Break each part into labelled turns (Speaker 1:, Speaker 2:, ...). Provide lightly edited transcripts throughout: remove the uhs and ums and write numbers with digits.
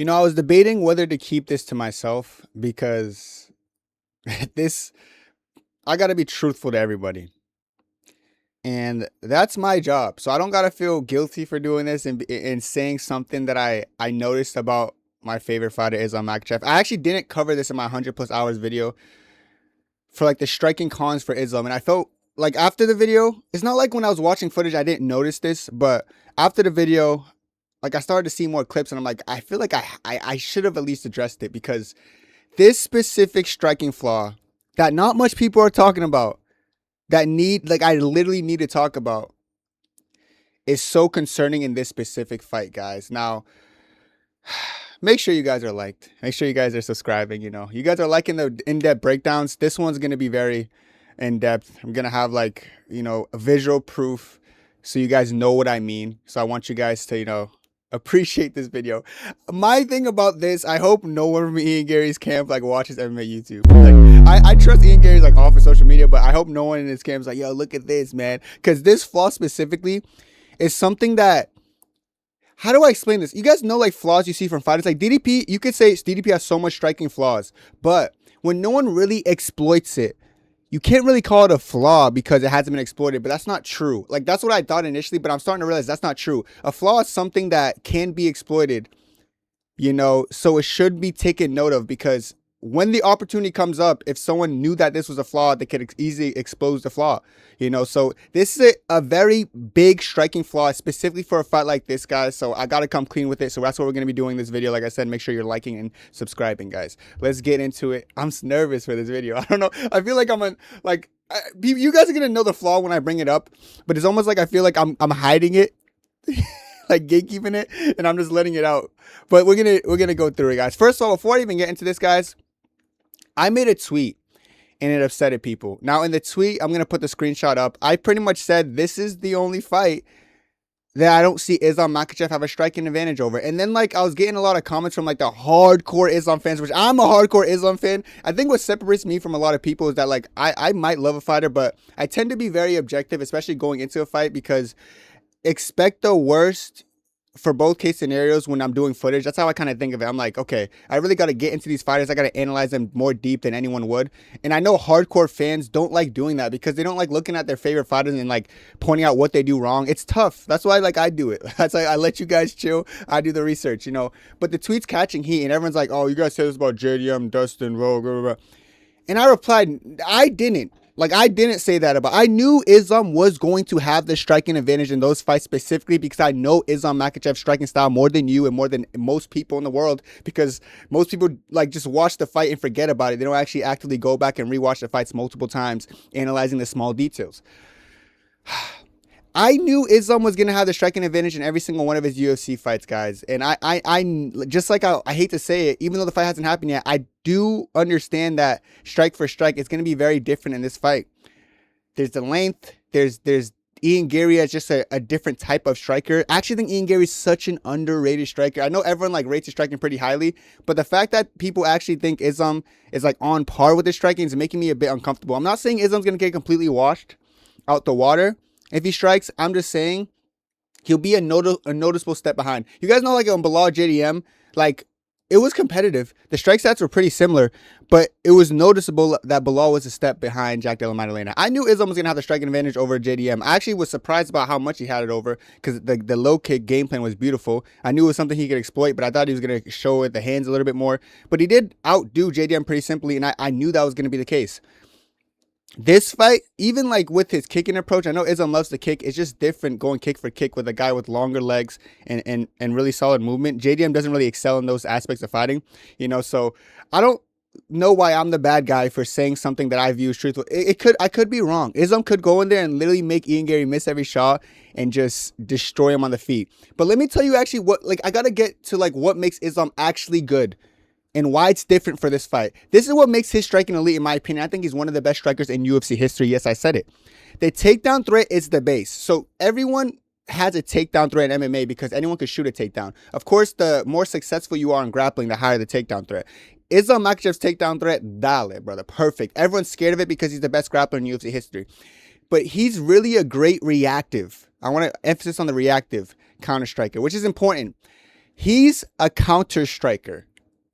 Speaker 1: I was debating whether to keep this to myself because this, I got to be truthful to everybody. And that's my job. So I don't got to feel guilty for doing this and saying something that I noticed about my favorite fighter, Islam Makhachev. I actually didn't cover this in my 100 plus hours video for like the striking cons for Islam. And I felt like after the video, it's not like when I was watching footage, I didn't notice this, but after the video, like I started to see more clips and I'm like, I feel like I should have at least addressed it because this specific striking flaw that not much people are talking about, I literally need to talk about, is so concerning in this specific fight, guys. Now, make sure you guys are liked. Make sure you guys are subscribing, You guys are liking the in-depth breakdowns. This one's going to be very in-depth. I'm going to have a visual proof so you guys know what I mean. So I want you guys to, appreciate this video. My thing about this, I hope no one from Ian Garry's camp watches MMA YouTube. I trust Ian Garry's off of social media, but I hope no one in his camp is yo, look at this, man. Because this flaw specifically is something that, how do I explain this? You guys know flaws you see from fighters like DDP. You could say DDP has so much striking flaws, but when no one really exploits it, you can't really call it a flaw because it hasn't been exploited, but that's not true. That's what I thought initially, but I'm starting to realize that's not true. A flaw is something that can be exploited, so it should be taken note of because when the opportunity comes up, if someone knew that this was a flaw, they could easily expose the flaw, So this is a very big striking flaw, specifically for a fight like this, guys. So I got to come clean with it. So that's what we're going to be doing in this video. Like I said, make sure you're liking and subscribing, guys. Let's get into it. I'm nervous for this video. I don't know. I feel like you guys are going to know the flaw when I bring it up, but it's almost like I feel like I'm hiding it. Gatekeeping it, and I'm just letting it out. But we're gonna go through it, guys. First of all, before I even get into this, guys, I made a tweet and it upsetted people. Now in the tweet, I'm going to put the screenshot up. I pretty much said this is the only fight that I don't see Islam Makhachev have a striking advantage over. And then I was getting a lot of comments from the hardcore Islam fans, which I'm a hardcore Islam fan. I think what separates me from a lot of people is that I might love a fighter, but I tend to be very objective, especially going into a fight, because expect the worst for both case scenarios when I'm doing footage. That's how I kind of think of it. I'm like, okay, I really got to get into these fighters. I got to analyze them more deep than anyone would. And I know hardcore fans don't like doing that because they don't like looking at their favorite fighters and pointing out what they do wrong. It's tough. That's why I do it. That's why I let you guys chill. I do the research, But the tweet's catching heat and everyone's like, oh, you guys said this about JDM, Dustin, Rogue, blah, blah, blah. And I replied, I didn't. I didn't say that I knew Islam was going to have the striking advantage in those fights specifically because I know Islam Makhachev's striking style more than you and more than most people in the world, because most people just watch the fight and forget about it. They don't actually actively go back and rewatch the fights multiple times, analyzing the small details. I knew Islam was going to have the striking advantage in every single one of his UFC fights, guys. And I just I hate to say it, even though the fight hasn't happened yet, I do understand that strike for strike, it's going to be very different in this fight. There's the length. There's Ian Garry as just a different type of striker. I actually think Ian Garry is such an underrated striker. I know everyone rates his striking pretty highly, but the fact that people actually think Islam is on par with his striking is making me a bit uncomfortable. I'm not saying Islam's going to get completely washed out the water if he strikes. I'm just saying he'll be a noticeable step behind. You guys know on Bilal JDM, it was competitive. The strike stats were pretty similar, but it was noticeable that Bilal was a step behind Jack Della Maddalena. I knew Islam was going to have the striking advantage over JDM. I actually was surprised about how much he had it over because the low kick game plan was beautiful. I knew it was something he could exploit, but I thought he was going to show it the hands a little bit more. But he did outdo JDM pretty simply, and I knew that was going to be the case. This fight, even with his kicking approach, I know Islam loves to kick. It's just different going kick for kick with a guy with longer legs and really solid movement. JDM doesn't really excel in those aspects of fighting, so I don't know why I'm the bad guy for saying something that I view as truthful. I could be wrong. Islam could go in there and literally make Ian Garry miss every shot and just destroy him on the feet. But let me tell you actually what, I got to get to what makes Islam actually good and why it's different for this fight. This is what makes his striking elite, in my opinion. I think he's one of the best strikers in UFC history. Yes, I said it. The takedown threat is the base. So everyone has a takedown threat in MMA because anyone could shoot a takedown. Of course, the more successful you are in grappling, the higher the takedown threat. Islam Makhachev's takedown threat, dale, brother. Perfect. Everyone's scared of it because he's the best grappler in UFC history. But he's really a great reactive. I want to emphasize on the reactive counter striker, which is important. He's a counter striker.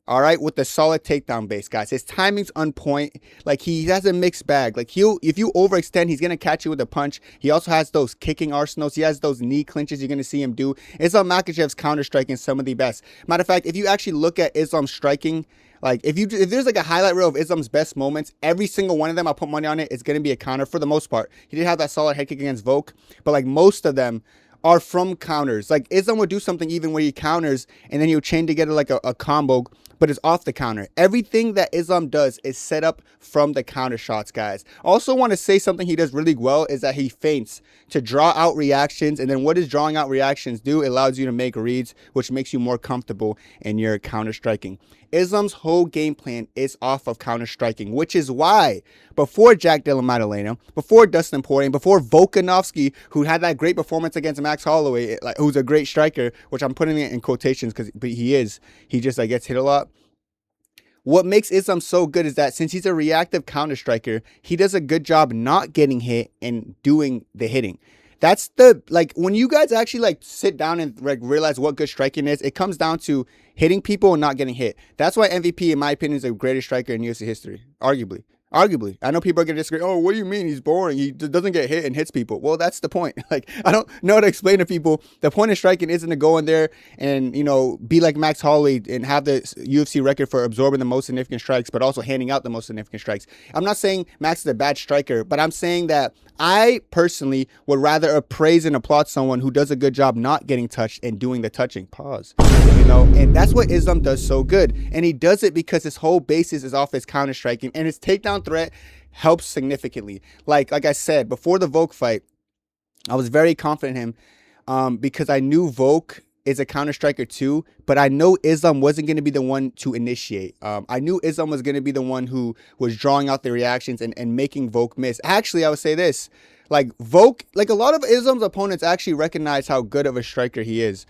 Speaker 1: All right, with the solid takedown base, guys. His timing's on point. Like, he has a mixed bag. Like, if you overextend, he's gonna catch you with a punch. He also has those kicking arsenals. He has those knee clinches you're gonna see him do. Islam Makhachev's counter striking some of the best. Matter of fact, if you actually look at Islam's striking, like if there's like a highlight reel of Islam's best moments, every single one of them, I'll put money on it, is gonna be a counter for the most part. He did have that solid head kick against Volk, but like most of them are from counters. Like, Islam would do something even where he counters and then he'll chain together like a combo, but it's off the counter. Everything that Islam does is set up from the counter shots, guys. Also want to say something he does really well is that he feints to draw out reactions. And then what does drawing out reactions do? It allows you to make reads, which makes you more comfortable in your counter striking. Islam's whole game plan is off of counter striking, which is why before Jack Della Maddalena, before Dustin Poirier, before Volkanovski, who had that great performance against Max Holloway, like, who's a great striker, which I'm putting it in quotations because he just like gets hit a lot. What makes Islam so good is that since he's a reactive counter striker, he does a good job not getting hit and doing the hitting. That's the, like, when you guys actually like sit down and like realize what good striking is, it comes down to hitting people and not getting hit. That's why MVP, in my opinion, is the greatest striker in UFC history, arguably. Arguably. I know people are going to disagree. Oh, what do you mean? He's boring. He doesn't get hit and hits people. Well, that's the point. Like, I don't know how to explain to people. The point of striking isn't to go in there and, you know, be like Max Holloway and have the UFC record for absorbing the most significant strikes, but also handing out the most significant strikes. I'm not saying Max is a bad striker, but I'm saying that I personally would rather appraise and applaud someone who does a good job not getting touched and doing the touching. Pause. You know, and that's what Islam does so good. And he does it because his whole basis is off his counter striking, and his takedown threat helps significantly. Like I said, before the Volk fight, I was very confident in him because I knew Volk is a counter striker too, but I know Islam wasn't going to be the one to initiate. I knew Islam was going to be the one who was drawing out the reactions and making Volk miss. Actually, I would say this. Like, Volk, like a lot of Islam's opponents actually recognize how good of a striker he is.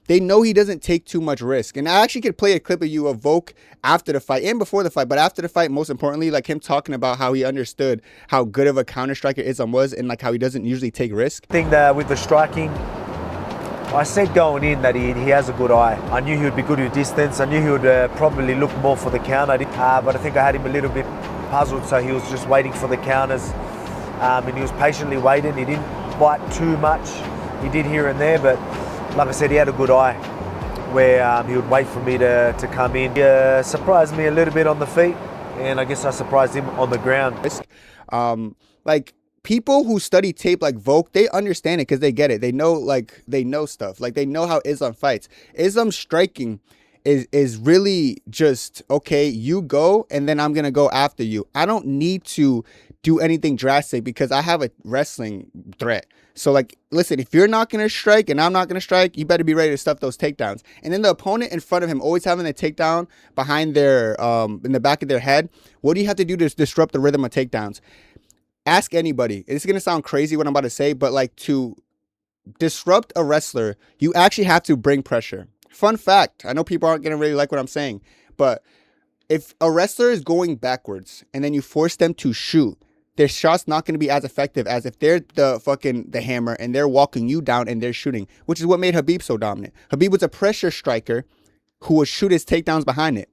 Speaker 1: They know he doesn't take too much risk. And I actually could play a clip of you of Volk after the fight and before the fight, but after the fight, most importantly, like him talking about how he understood how good of a counter striker Islam was and like how he doesn't usually take risk.
Speaker 2: I think that with the striking, I said going in that he has a good eye. I knew he would be good with distance. I knew he would probably look more for the counter. But I think I had him a little bit puzzled, so he was just waiting for the counters. And he was patiently waiting. He didn't bite too much. He did here and there, but like I said, he had a good eye where he would wait for me to come in. He surprised me a little bit on the feet, and I guess I surprised him on the ground.
Speaker 1: Like, people who study tape like Volk, they understand it because they get it. They know stuff. Like, they know how Islam fights. Islam's striking is really just, okay, you go, and then I'm going to go after you. I don't need to do anything drastic because I have a wrestling threat. So, like, listen, if you're not going to strike and I'm not going to strike, you better be ready to stuff those takedowns. And then the opponent in front of him always having the takedown behind their, in the back of their head. What do you have to do to disrupt the rhythm of takedowns? Ask anybody. It's going to sound crazy what I'm about to say, but like, to disrupt a wrestler, you actually have to bring pressure. Fun fact, I know people aren't going to really like what I'm saying, but if a wrestler is going backwards and then you force them to shoot, their shot's not going to be as effective as if they're the hammer and they're walking you down and they're shooting, which is what made Khabib so dominant. Khabib was a pressure striker who would shoot his takedowns behind it.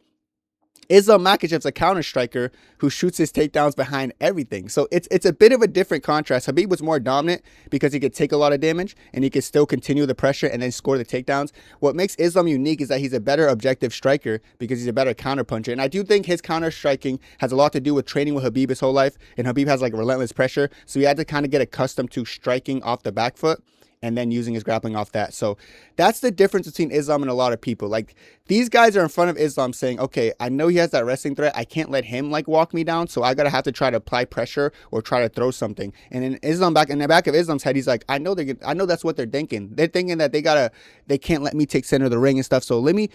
Speaker 1: Islam Makhachev's a counter striker who shoots his takedowns behind everything. So it's a bit of a different contrast. Khabib was more dominant because he could take a lot of damage and he could still continue the pressure and then score the takedowns. What makes Islam unique is that he's a better objective striker because he's a better counter puncher. And I do think his counter striking has a lot to do with training with Khabib his whole life. And Khabib has like relentless pressure. So he had to kind of get accustomed to striking off the back foot and then using his grappling off that. So that's the difference between Islam and a lot of people. Like, these guys are in front of Islam saying, okay, I know he has that wrestling threat. I can't let him like walk me down. So I got to have to try to apply pressure or try to throw something. And in Islam, back in the back of Islam's head, he's like, I know that's what they're thinking. They're thinking that they can't let me take center of the ring and stuff. So let me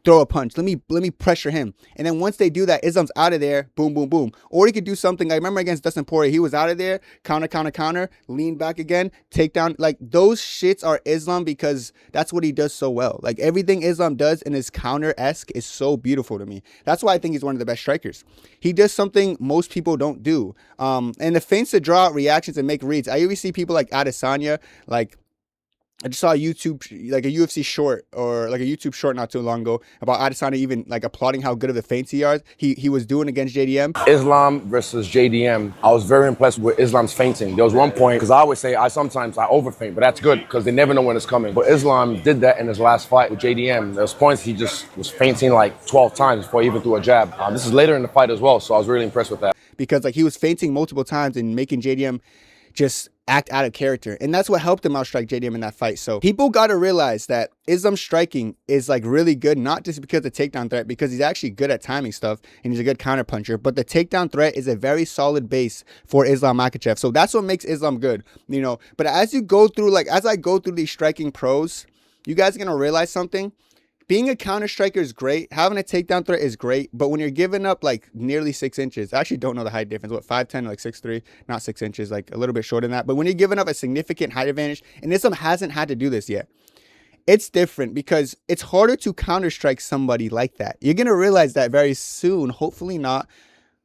Speaker 1: throw a punch. Let me pressure him. And then once they do that, Islam's out of there. Boom, boom, boom. Or he could do something. I remember against Dustin Poirier, he was out of there. Counter, lean back again, takedown. Like, those shits are Islam because that's what he does so well. Like, everything Islam does in his counter-esque is so beautiful to me. That's why I think he's one of the best strikers. He does something most people don't do. And the feints to draw out reactions and make reads. I always see people like Adesanya, like, I just saw a UFC short, or like a YouTube short not too long ago, about Adesanya even like applauding how good of the feints he was doing against JDM.
Speaker 3: Islam versus JDM, I was very impressed with Islam's feinting. There was one point, because I always say I over feint, but that's good because they never know when it's coming. But Islam did that in his last fight with JDM. There was points he just was feinting like 12 times before he even threw a jab. This is later in the fight as well, so I was really impressed with that.
Speaker 1: Because like he was feinting multiple times and making JDM just act out of character. And that's what helped him outstrike JDM in that fight. So people got to realize that Islam's striking is like really good, not just because of the takedown threat, because he's actually good at timing stuff and he's a good counter puncher, but the takedown threat is a very solid base for Islam Makhachev. So that's what makes Islam good, you know. But as I go through these striking pros, you guys are going to realize something. Being a counter striker is great. Having a takedown threat is great. But when you're giving up like nearly 6 inches, I actually don't know the height difference. What, 5'10", like 6'3", not 6 inches, like a little bit shorter than that. But when you're giving up a significant height advantage, and Islam hasn't had to do this yet, it's different because it's harder to counter strike somebody like that. You're going to realize that very soon. Hopefully not.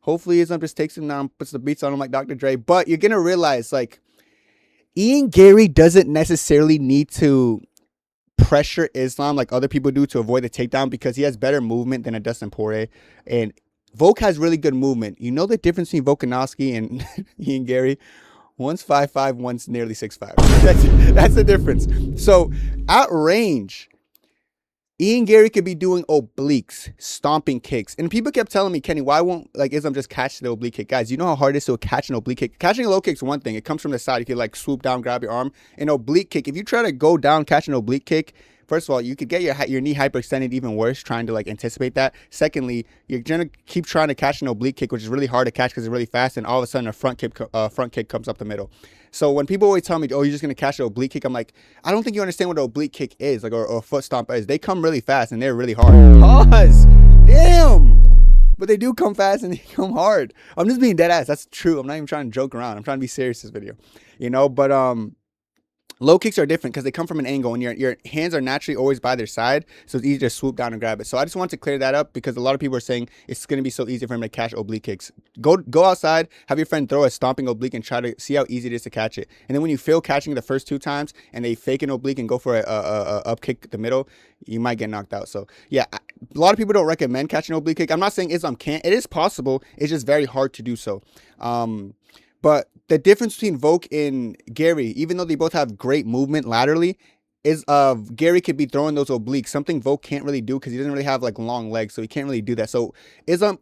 Speaker 1: Hopefully Islam just takes him down, puts the beats on him like Dr. Dre. But you're going to realize like Ian Garry doesn't necessarily need to pressure Islam like other people do to avoid the takedown, because he has better movement than a Dustin Poirier, and Volk has really good movement. You know the difference between Volkanovski and Ian Garry? One's 5'5", one's nearly 6'5". That's the difference. So at range, Ian Garry could be doing obliques, stomping kicks. And people kept telling me, Kenny, why won't like Islam just catch the oblique kick? Guys, you know how hard it is to catch an oblique kick? Catching a low kick is one thing. It comes from the side. You can like swoop down, grab your arm. An oblique kick, if you try to go down, catch an oblique kick, first of all, you could get your knee hyperextended even worse trying to like anticipate that. Secondly, you're going to keep trying to catch an oblique kick, which is really hard to catch because it's really fast, and all of a sudden a front kick comes up the middle. So when people always tell me, oh, you're just going to catch an oblique kick, I'm like, I don't think you understand what an oblique kick is, like, or a foot stomp is. They come really fast and they're really hard. Pause. Damn. But they do come fast and they come hard. I'm just being dead ass. That's true. I'm not even trying to joke around. I'm trying to be serious this video. You know, but low kicks are different because they come from an angle and your hands are naturally always by their side, so it's easy to swoop down and grab it. So I just want to clear that up because a lot of people are saying it's going to be so easy for him to catch oblique kicks. Go outside, have your friend throw a stomping oblique and try to see how easy it is to catch it. And then when you fail catching it the first 2 times and they fake an oblique and go for a up kick the middle, you might get knocked out. So yeah, a lot of people don't recommend catching an oblique kick. I'm not saying Islam can't. It is possible. It's just very hard to do so. But the difference between Volk and Garry, even though they both have great movement laterally, is Garry could be throwing those obliques, something Volk can't really do because he doesn't really have like long legs, so he can't really do that. So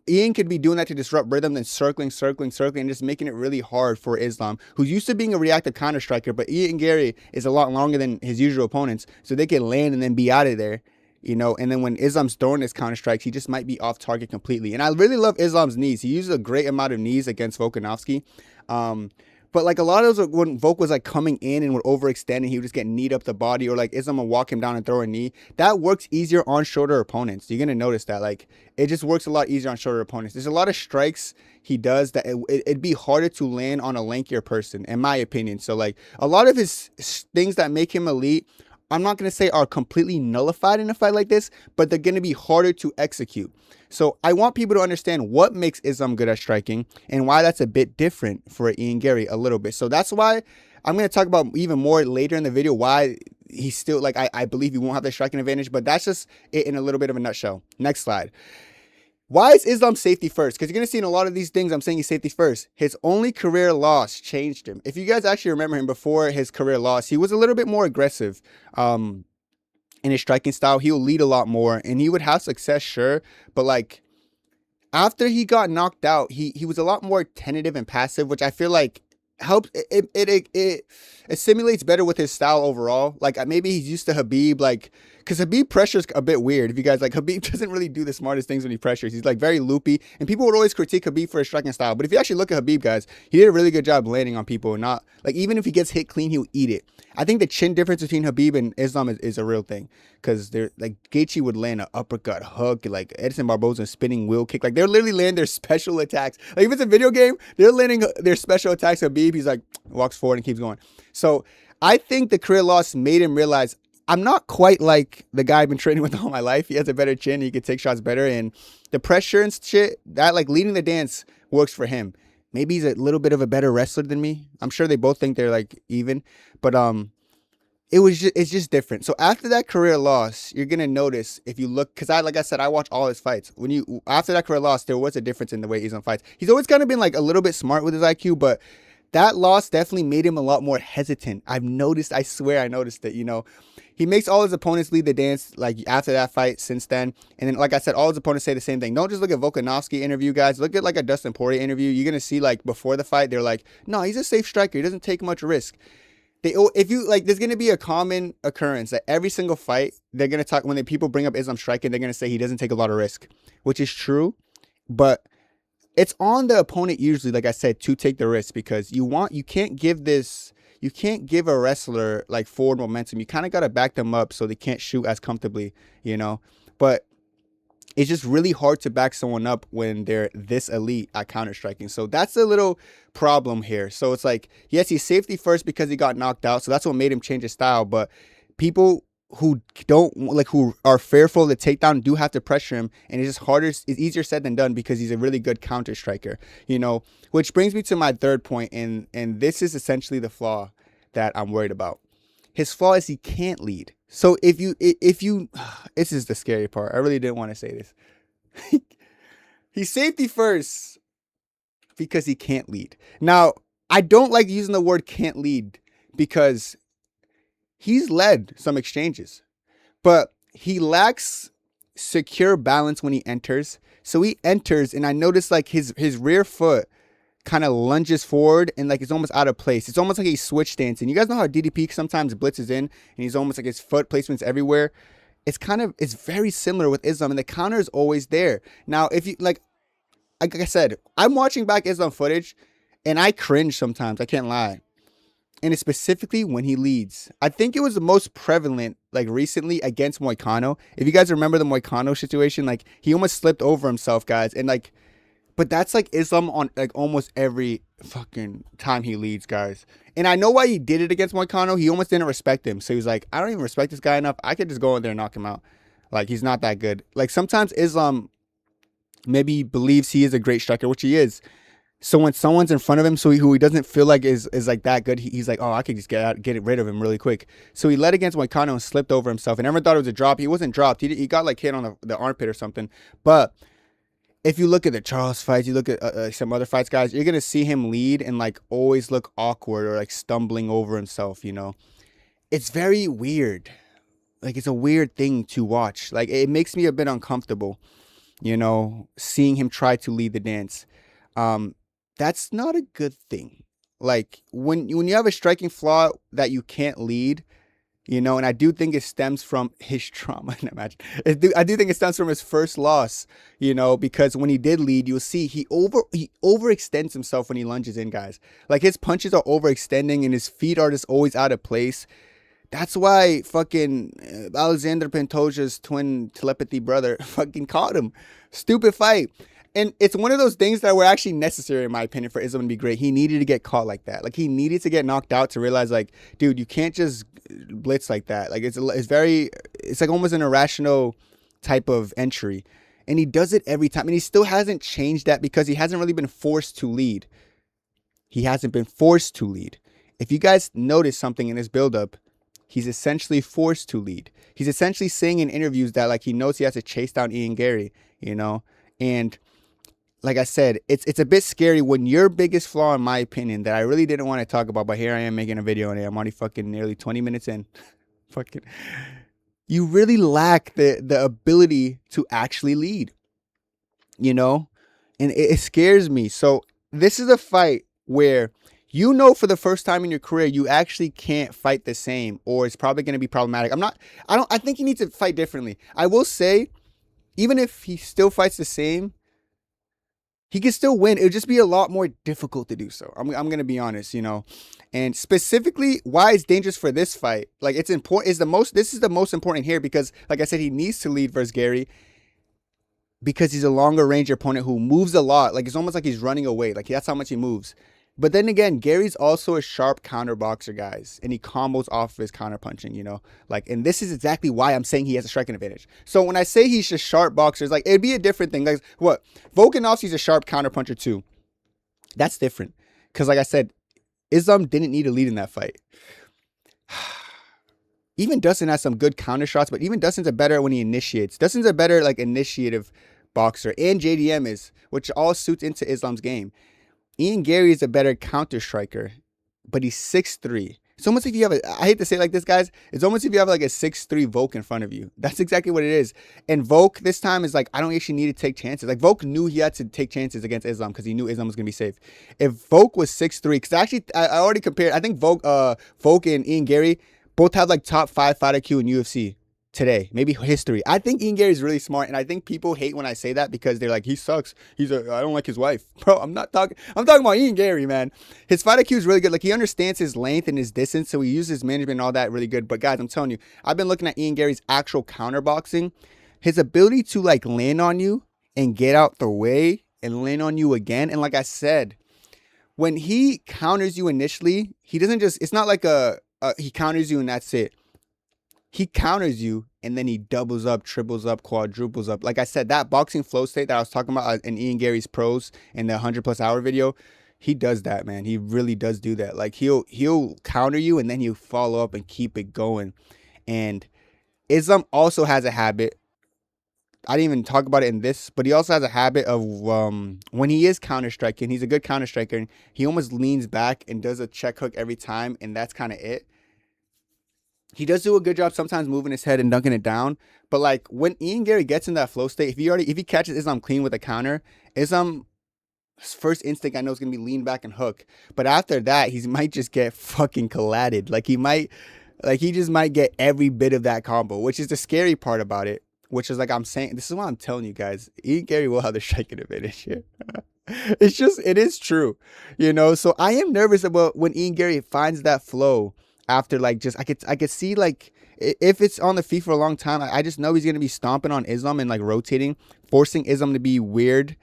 Speaker 1: Ian could be doing that to disrupt rhythm, then circling, and just making it really hard for Islam, who's used to being a reactive counter striker, but Ian Garry is a lot longer than his usual opponents, so they can land and then be out of there. You know, and then when Islam's throwing his counter strikes, he just might be off target completely. And I really love Islam's knees. He uses a great amount of knees against Volkanovski. But like a lot of those, when Volk was like coming in and would overextend and he would just get kneed up the body, or like Islam would walk him down and throw a knee, that works easier on shorter opponents. You're going to notice that. Like, it just works a lot easier on shorter opponents. There's a lot of strikes he does that it'd be harder to land on a lankier person, in my opinion. So like a lot of his things that make him elite, I'm not going to say are completely nullified in a fight like this, but they're going to be harder to execute. So I want people to understand what makes Islam good at striking and why that's a bit different for Ian Garry a little bit. So that's why I'm going to talk about even more later in the video why he's still, like, I believe he won't have the striking advantage, but that's just it in a little bit of a nutshell. Next slide. Why is Islam safety first? Because you're going to see in a lot of these things I'm saying he's safety first. His only career loss changed him. If you guys actually remember him before his career loss, he was a little bit more aggressive in his striking style. He will lead a lot more and he would have success, sure. But like after he got knocked out, he was a lot more tentative and passive, which I feel like helps. It simulates better with his style overall. Like maybe he's used to Khabib, like, because Khabib pressures a bit weird. If you guys like, Khabib doesn't really do the smartest things when he pressures. He's like very loopy, and people would always critique Khabib for his striking style. But if you actually look at Khabib, guys, he did a really good job landing on people. And not like, even if he gets hit clean, he'll eat it. I think the chin difference between Khabib and Islam is a real thing, because they're like, Gaethje would land an uppercut, hook, like Edson Barboza a spinning wheel kick. Like they're literally landing their special attacks. Like if it's a video game, they're landing their special attacks. Khabib, he's like walks forward and keeps going. So I think the career loss made him realize, I'm not quite like the guy I've been training with all my life. He has a better chin. He can take shots better. And the pressure and shit, that like leading the dance works for him. Maybe he's a little bit of a better wrestler than me. I'm sure they both think they're like even. But it's just different. So after that career loss, you're gonna notice if you look, because like I said, I watch all his fights. When you after that career loss, there was a difference in the way Islam fights. He's always kind of been like a little bit smart with his IQ, but that loss definitely made him a lot more hesitant. I've noticed. I swear, I noticed it. He makes all his opponents lead the dance like after that fight. Since then, and then like I said, all his opponents say the same thing. Don't just look at Volkanovski interview, guys. Look at like a Dustin Poirier interview. You're gonna see like before the fight, they're like, no, he's a safe striker. He doesn't take much risk. If you like, there's gonna be a common occurrence that every single fight they're gonna talk when people bring up Islam striking, they're gonna say he doesn't take a lot of risk, which is true, but it's on the opponent usually, like I said, to take the risk because you can't give a wrestler like forward momentum. You kind of gotta back them up so they can't shoot as comfortably, But it's just really hard to back someone up when they're this elite at counter striking. So that's a little problem here. So it's like, yes, he's safety first because he got knocked out. So that's what made him change his style. But people who who are fearful of the takedown do have to pressure him. And it's just harder. It's easier said than done because he's a really good counter striker, which brings me to my third point. And this is essentially the flaw that I'm worried about. His flaw is he can't lead. So if you, this is the scary part. I really didn't want to say this. He's safety first because he can't lead. Now, I don't like using the word can't lead because he's led some exchanges, but he lacks secure balance when he enters. So he enters, and I notice like his rear foot kind of lunges forward and like it's almost out of place. It's almost like he's switch dancing. You guys know how DDP sometimes blitzes in and he's almost like his foot placement's everywhere. It's very similar with Islam, and the counter is always there. Now, if you like I said, I'm watching back Islam footage and I cringe sometimes. I can't lie. And it's specifically when he leads. I think it was the most prevalent like recently against Moicano. If you guys remember the Moicano situation, like he almost slipped over himself, guys, and like. But that's like Islam on like almost every fucking time he leads, guys. And I know why he did it against Moicano. He almost didn't respect him. So he was like, I don't even respect this guy enough. I could just go in there and knock him out. Like, he's not that good. Like, sometimes Islam maybe believes he is a great striker, which he is. So when someone's in front of him, who he doesn't feel like is like that good, he's like, oh, I could just get rid of him really quick. So he led against Moicano and slipped over himself. And everyone thought it was a drop. He wasn't dropped. He got like hit on the armpit or something. But if you look at the Charles fights, you look at some other fights, guys, you're going to see him lead and like always look awkward or like stumbling over himself, It's very weird. Like, it's a weird thing to watch. Like, it makes me a bit uncomfortable, seeing him try to lead the dance. That's not a good thing. Like, when you have a striking flaw that you can't lead, and I do think it stems from his trauma. I do think it stems from his first loss, because when he did lead, you'll see he overextends himself when he lunges in, guys. Like, his punches are overextending and his feet are just always out of place. That's why fucking Alexander Pantoja's twin telepathy brother fucking caught him. Stupid fight. And it's one of those things that were actually necessary, in my opinion, for Islam to be great. He needed to get caught like that. Like, he needed to get knocked out to realize, like, dude, you can't just blitz like that. Like, it's like almost an irrational type of entry. And he does it every time. And he still hasn't changed that because he hasn't really been forced to lead. He hasn't been forced to lead. If you guys notice something in his buildup, he's essentially forced to lead. He's essentially saying in interviews that, like, he knows he has to chase down Ian Garry, And like I said, it's a bit scary when your biggest flaw, in my opinion, that I really didn't want to talk about, but here I am making a video on it. I'm already fucking nearly 20 minutes in. Fucking, you really lack the ability to actually lead, and it scares me. So this is a fight where for the first time in your career, you actually can't fight the same, or it's probably going to be problematic. I think he needs to fight differently. I will say, even if he still fights the same, he can still win. It would just be a lot more difficult to do so. I'm going to be honest, And specifically, why it's dangerous for this fight, like, it's important, this is the most important here because, like I said, he needs to lead versus Garry because he's a longer range opponent who moves a lot. Like, it's almost like he's running away. Like, that's how much he moves. But then again, Gary's also a sharp counter boxer, guys, and he combos off of his counter punching, Like, and this is exactly why I'm saying he has a striking advantage. So when I say he's a sharp boxer, it's like, it'd be a different thing. Like, what? Volkanovski's a sharp counter puncher too. That's different. Because like I said, Islam didn't need a lead in that fight. even Dustin has some good counter shots, but even Dustin's a better when he initiates. Dustin's a better like initiative boxer, and JDM is, which all suits into Islam's game. Ian Garry is a better counter striker, but he's 6'3". It's almost if you have I hate to say it like this, guys. It's almost if you have like a 6'3" Volk in front of you. That's exactly what it is. And Volk this time is like, I don't actually need to take chances. Like Volk knew he had to take chances against Islam because he knew Islam was going to be safe. If Volk was 6'3", because actually I already compared, I think Volk and Ian Garry both have like top 5 fight IQ in UFC today, maybe history. I think Ian Garry is really smart, and I think people hate when I say that because they're like, he sucks. I don't like his wife. Bro, I'm talking about Ian Garry, man. His fight IQ is really good. Like, he understands his length and his distance, so he uses management and all that really good. But guys, I'm telling you, I've been looking at Ian Garry's actual counterboxing. His ability to like land on you and get out the way and land on you again. And like I said, when he counters you initially, he doesn't just, it's not like he counters you and that's it. He counters you and then he doubles up, triples up, quadruples up. Like I said, that boxing flow state that I was talking about in Ian Garry's pros in the 100+ hour video, he does that, man. He really does do that. Like he'll counter you and then he'll follow up and keep it going. And Islam also has a habit. I didn't even talk about it in this, but he also has a habit of when he is counter striking, he's a good counter striker, and he almost leans back and does a check hook every time, and that's kind of it. He does do a good job sometimes moving his head and dunking it down. But like when Ian Garry gets in that flow state, if he catches Islam clean with a counter, Islam's first instinct I know is gonna be lean back and hook. But after that, he might just get fucking collided. He just might get every bit of that combo, which is the scary part about it. Which is like I'm saying, this is what I'm telling you guys. Ian Garry will have the striking advantage here. It is true, you know. So I am nervous about when Ian Garry finds that flow. After like just I could see like if it's on the feet for a long time, I just know he's gonna be stomping on Islam and like rotating, forcing Islam to be weird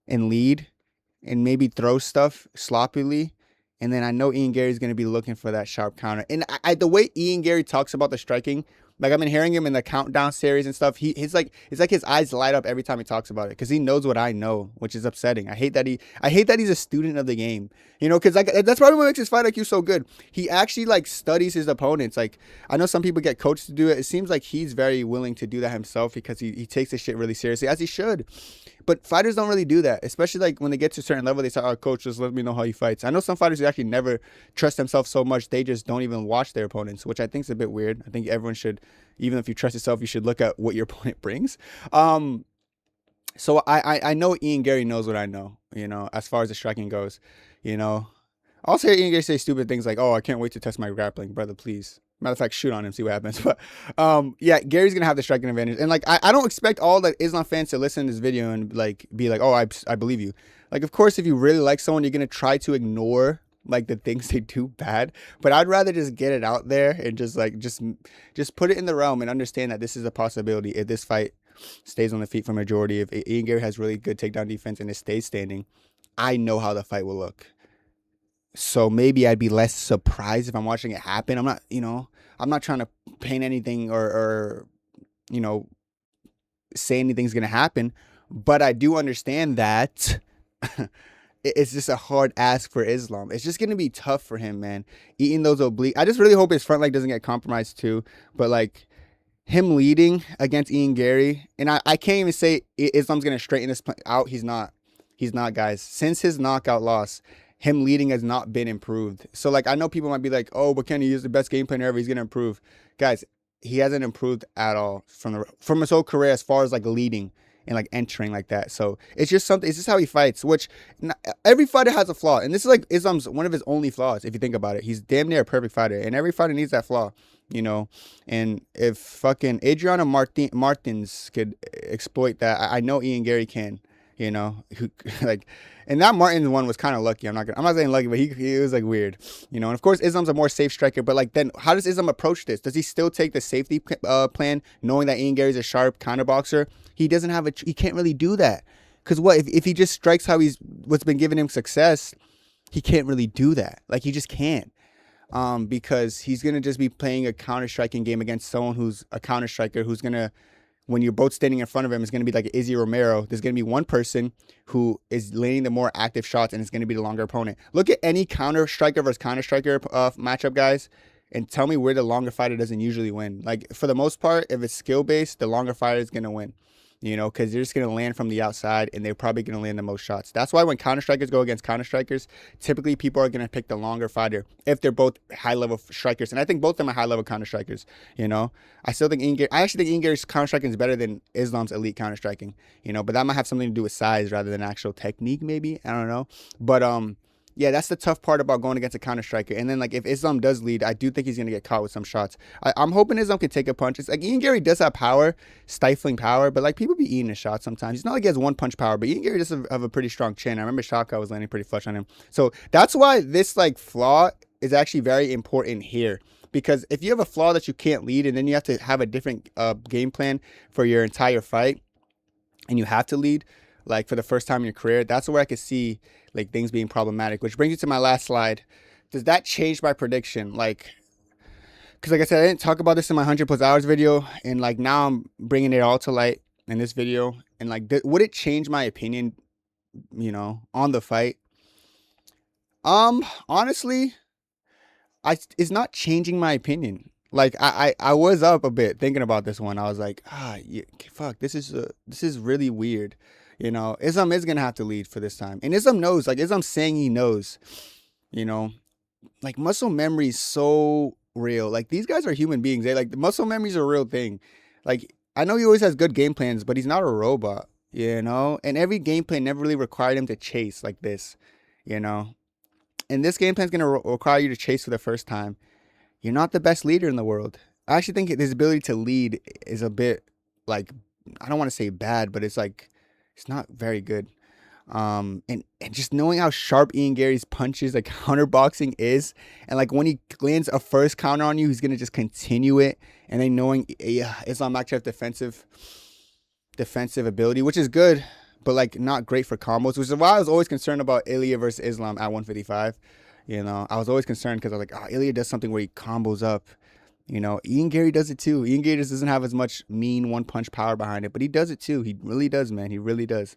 Speaker 1: and lead and maybe throw stuff sloppily. And then I know Ian Garry's gonna be looking for that sharp counter. And the way Ian Garry talks about the striking, like I've been hearing him in the countdown series and stuff. It's like his eyes light up every time he talks about it because he knows what I know, which is upsetting. I hate that he's a student of the game, you know, because like that's probably what makes his fight IQ so good. He actually like studies his opponents. Like I know some people get coached to do it. It seems like he's very willing to do that himself because he takes this shit really seriously, as he should. But fighters don't really do that, especially like when they get to a certain level. They say, "Oh, coach, just let me know how he fights." I know some fighters who actually never trust themselves so much they just don't even watch their opponents, which I think is a bit weird. I think everyone should, even if you trust yourself, you should look at what your opponent brings. So I know Ian Garry knows what I know, you know, as far as the striking goes, you know. I also hear Ian Garry say stupid things like, "Oh, I can't wait to test my grappling, brother, please." Matter of fact, shoot on him, see what happens. But yeah, Gary's gonna have the striking advantage. And like I don't expect all the Islam fans to listen to this video and like be like, "Oh, I believe you." Like, of course, if you really like someone, you're gonna try to ignore like the things they do bad. But I'd rather just get it out there and just put it in the realm and understand that this is a possibility if this fight stays on the feet for majority. If Ian Garry has really good takedown defense and it stays standing, I know how the fight will look. So maybe I'd be less surprised if I'm watching it happen. I'm not trying to paint anything or say anything's going to happen. But I do understand that it's just a hard ask for Islam. It's just going to be tough for him, man. Eating those obliques. I just really hope his front leg doesn't get compromised too. But like him leading against Ian Garry, and I can't even say Islam's going to straighten this out. He's not, guys. Since his knockout loss, him leading has not been improved. So, like, I know people might be like, "Oh, but can he use the best game plan ever? He's going to improve." Guys, he hasn't improved at all from his whole career as far as, like, leading and, like, entering like that. So, it's just how he fights, which every fighter has a flaw. And this is, like, Islam's one of his only flaws, if you think about it. He's damn near a perfect fighter, and every fighter needs that flaw, you know? And if fucking Adriano Martins could exploit that, I know Ian Garry can. You know, and that Martin one was kind of lucky. I'm not saying lucky, but he was like weird, you know. And of course, Islam's a more safe striker. But like, then how does Islam approach this? Does he still take the safety plan, knowing that Ian Garry's a sharp counter boxer? He doesn't have he can't really do that, because what if he just strikes how what's been giving him success? He can't really do that. Like, he just can't, because he's gonna just be playing a counter striking game against someone who's a counter striker who's gonna. When you're both standing in front of him, it's going to be like Izzy Romero. There's going to be one person who is landing the more active shots, and it's going to be the longer opponent. Look at any counter striker versus counter striker matchup, guys. and tell me where the longer fighter doesn't usually win. Like, for the most part, if it's skill-based, the longer fighter is going to win. Because they're just going to land from the outside, and they're probably going to land the most shots. That's why when Counter-Strikers go against Counter-Strikers, typically people are going to pick the longer fighter if they're both high-level strikers. And I think both of them are high-level Counter-Strikers, I still think I actually think Ian Garry's Counter-Striking is better than Islam's elite Counter-Striking, but that might have something to do with size rather than actual technique, maybe. I don't know. But, yeah, that's the tough part about going against a counter-striker. And then, like, if Islam does lead, I do think he's going to get caught with some shots. I'm hoping Islam can take a punch. It's like Ian Garry does have power, stifling power, but, like, people be eating his shots sometimes. It's not like he has one-punch power, but Ian Garry does have a pretty strong chin. I remember Shaka was landing pretty flush on him. So that's why this, like, flaw is actually very important here. Because if you have a flaw that you can't lead, and then you have to have a different game plan for your entire fight, and you have to lead, like, for the first time in your career, that's where I could see, like, things being problematic. Which brings you to my last slide. Does that change my prediction? Like, because like I said, I didn't talk about this in my 100+ hours video, and, like, now I'm bringing it all to light in this video. And, like, would it change my opinion, on the fight? Honestly, it's not changing my opinion. Like, I was up a bit thinking about this one. I was like, fuck, this is really weird. Islam is going to have to lead for this time. And Islam knows, like, Islam's saying he knows, like, muscle memory is so real. Like, these guys are human beings. Like, the muscle memory is a real thing. Like, I know he always has good game plans, but he's not a robot, and every game plan never really required him to chase like this, and this game plan is going to require you to chase for the first time. You're not the best leader in the world. I actually think his ability to lead is a bit, like, I don't want to say bad, but it's like, it's not very good. And just knowing how sharp Ian Garry's punches, like, counterboxing is, and, like, when he lands a first counter on you, he's gonna just continue it. And then knowing Islam Makhachev defensive ability, which is good, but, like, not great for combos, which is why I was always concerned about Ilya versus Islam at 155. I was always concerned because I was like, Ilya does something where he combos up. Ian Garry does it too. Ian Garry just doesn't have as much mean one-punch power behind it, but he does it too. He really does, man. He really does.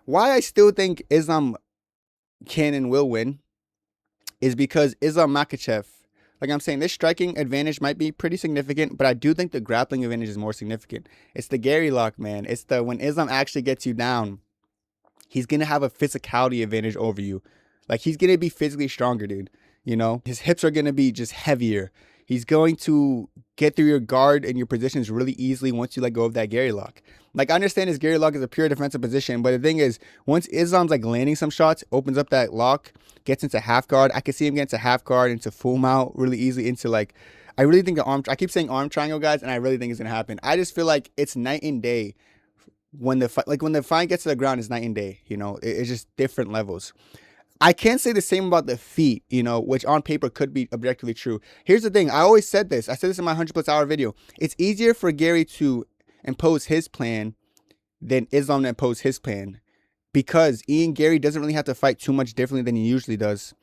Speaker 1: Why I still think Islam can and will win is because Islam Makhachev, like I'm saying, this striking advantage might be pretty significant, but I do think the grappling advantage is more significant. It's the Garry lock, man. It's when Islam actually gets you down, he's going to have a physicality advantage over you. Like, he's going to be physically stronger, dude. His hips are going to be just heavier. He's going to get through your guard and your positions really easily once you let go of that Garry lock. Like, I understand his Garry lock is a pure defensive position, but the thing is, once Islam's, like, landing some shots, opens up that lock, gets into half guard, I can see him get into half guard, into full mount really easily, into, like, I really think I keep saying arm triangle, guys, and I really think it's going to happen. I just feel like it's night and day when the fight gets to the ground, it's night and day, it's just different levels. I can't say the same about the feet, which on paper could be objectively true. Here's the thing. I always said this. I said this in my 100+ hour video. It's easier for Garry to impose his plan than Islam to impose his plan, because Ian Garry doesn't really have to fight too much differently than he usually does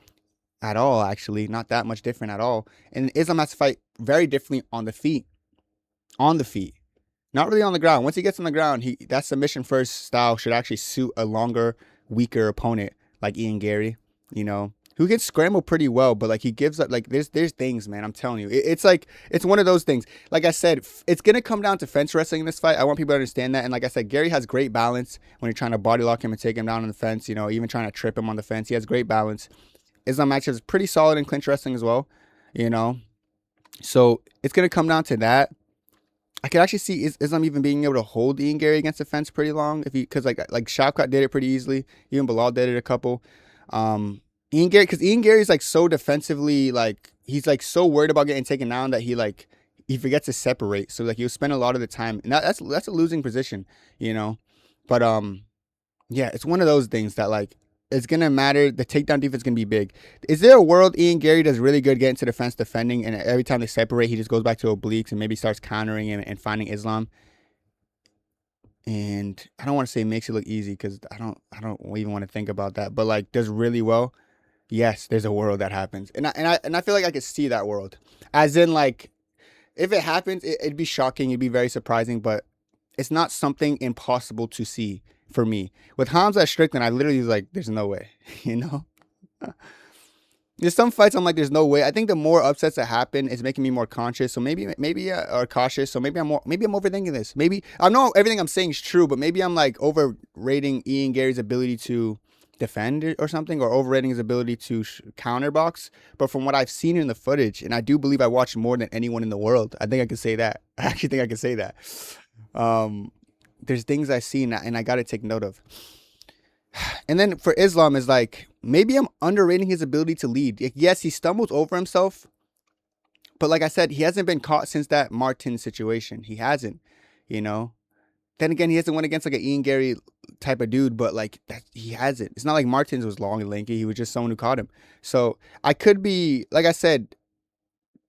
Speaker 1: at all, actually. Not that much different at all. And Islam has to fight very differently on the feet. On the feet. Not really on the ground. Once he gets on the ground, that submission first style should actually suit a longer, weaker opponent like Ian Garry, who can scramble pretty well, but, like, he gives up. Like, there's things, man, I'm telling you. It's like, it's one of those things. Like I said, it's going to come down to fence wrestling in this fight. I want people to understand that. And like I said, Garry has great balance when you're trying to body lock him and take him down on the fence, even trying to trip him on the fence. He has great balance. Islam Makhachev is pretty solid in clinch wrestling as well, So it's going to come down to that. I could actually see Islam even being able to hold Ian Garry against the fence pretty long, because like Shavkat did it pretty easily. Even Bilal did it a couple. Ian Garry, because Ian Garry's, like, so defensively, like, he's, like, so worried about getting taken down that he forgets to separate. So, like, he'll spend a lot of the time, and that's a losing position, But yeah, it's one of those things that, like, it's gonna matter. The takedown defense is gonna be big. Is there a world Ian Garry does really good getting to the fence defending, and every time they separate, he just goes back to obliques and maybe starts countering and finding Islam? And I don't want to say makes it look easy, because I don't even want to think about that. But, like, does really well. Yes, there's a world that happens, and I feel like I could see that world. As in, like, if it happens, it'd be shocking. It'd be very surprising, but it's not something impossible to see for me. With Hamza Strickland, I literally was like, there's no way, There's some fights I'm like, there's no way. I think the more upsets that happen is making me more conscious. So maybe or cautious. So maybe I'm overthinking this. Maybe I know everything I'm saying is true, but maybe I'm like overrating Ian Garry's ability to defend it or something, or overrating his ability to counterbox. But from what I've seen in the footage, and I do believe I watched more than anyone in the world, I think I can say that. I actually think I can say that. There's things I see and I got to take note of. And then for Islam is like, maybe I'm underrating his ability to lead. Like, yes, he stumbles over himself, but like I said, he hasn't been caught since that Martin situation. He hasn't, you know. Then again, he hasn't went against like an Ian Garry type of dude, but like that, he hasn't. It's not like Martin's was long and lanky. He was just someone who caught him. So I could be, like I said,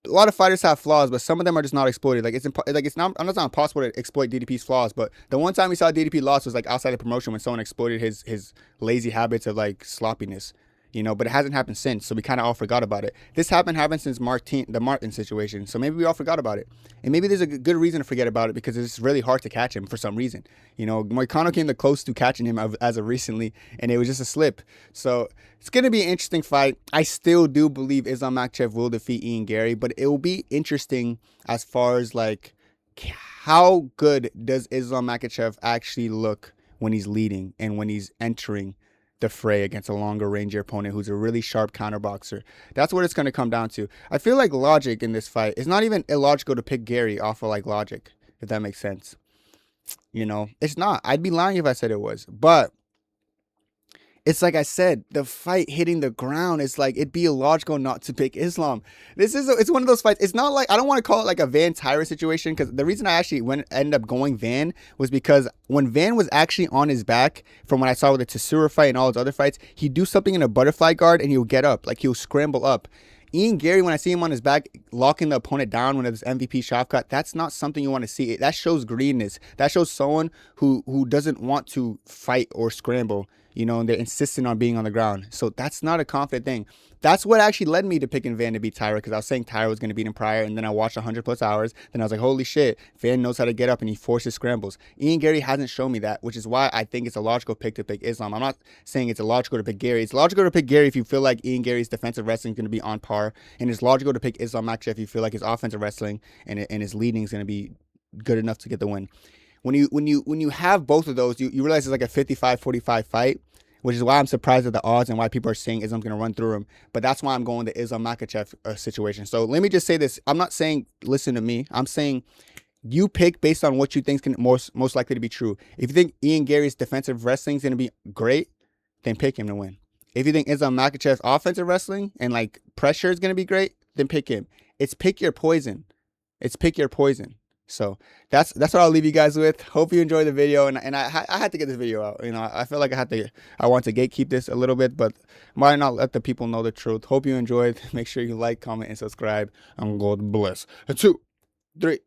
Speaker 1: a lot of fighters have flaws, but some of them are just not exploited. Like it's not impossible to exploit DDP's flaws, but the one time we saw DDP lost was like outside the promotion when someone exploited his lazy habits of like sloppiness, you know. But it hasn't happened since, so we kind of all forgot about it. This happened since the Martin situation, so maybe we all forgot about it, and maybe there's a good reason to forget about it because it's really hard to catch him for some reason. You know, Moicano came the close to catching him as of recently, and it was just a slip. So it's going to be an interesting fight. I still do believe Islam Makhachev will defeat Ian Garry, but it will be interesting as far as like how good does Islam Makhachev actually look when he's leading and when he's entering the fray against a longer range opponent who's a really sharp counterboxer. That's what it's going to come down to. I feel like logic in this fight, it's not even illogical to pick Garry off of like logic, if that makes sense. You know, it's not. I'd be lying if I said it was, but it's like I said, the fight hitting the ground, it's like it'd be illogical not to pick Islam. It's one of those fights. It's not like, I don't want to call it like a Van Tyra situation, because the reason I actually ended up going Van was because when Van was actually on his back, from what I saw with the Tessura fight and all his other fights, he'd do something in a butterfly guard and he'll get up, like he'll scramble up. Ian Garry, when I see him on his back, locking the opponent down when it's MVP shot cut, that's not something you want to see. That shows greediness. That shows someone who doesn't want to fight or scramble, you know, and they're insistent on being on the ground. So that's not a confident thing. That's what actually led me to picking Van to beat Tyra, because I was saying Tyra was going to beat him prior, and then I watched 100+ hours. Then I was like, holy shit, Van knows how to get up, and he forces scrambles. Ian Garry hasn't shown me that, which is why I think it's a logical pick to pick Islam. I'm not saying it's illogical to pick Garry. It's logical to pick Garry if you feel like Ian Garry's defensive wrestling is going to be on par, and it's logical to pick Islam Makhachev if you feel like his offensive wrestling and his leading is going to be good enough to get the win. When you have both of those, you realize it's like a 55-45 fight, which is why I'm surprised at the odds and why people are saying Islam's going to run through him. But that's why I'm going the Islam Makhachev situation. So let me just say this. I'm not saying listen to me. I'm saying you pick based on what you think is most likely to be true. If you think Ian Garry's defensive wrestling is going to be great, then pick him to win. If you think Islam Makhachev's offensive wrestling and like pressure is going to be great, then pick him. It's pick your poison. It's pick your poison. So that's what I'll leave you guys with. Hope you enjoyed the video, and I had to get this video out. You know, I feel like I want to gatekeep this a little bit, but why not let the people know the truth? Hope you enjoyed. Make sure you like, comment, and subscribe, and God bless. 2, 3.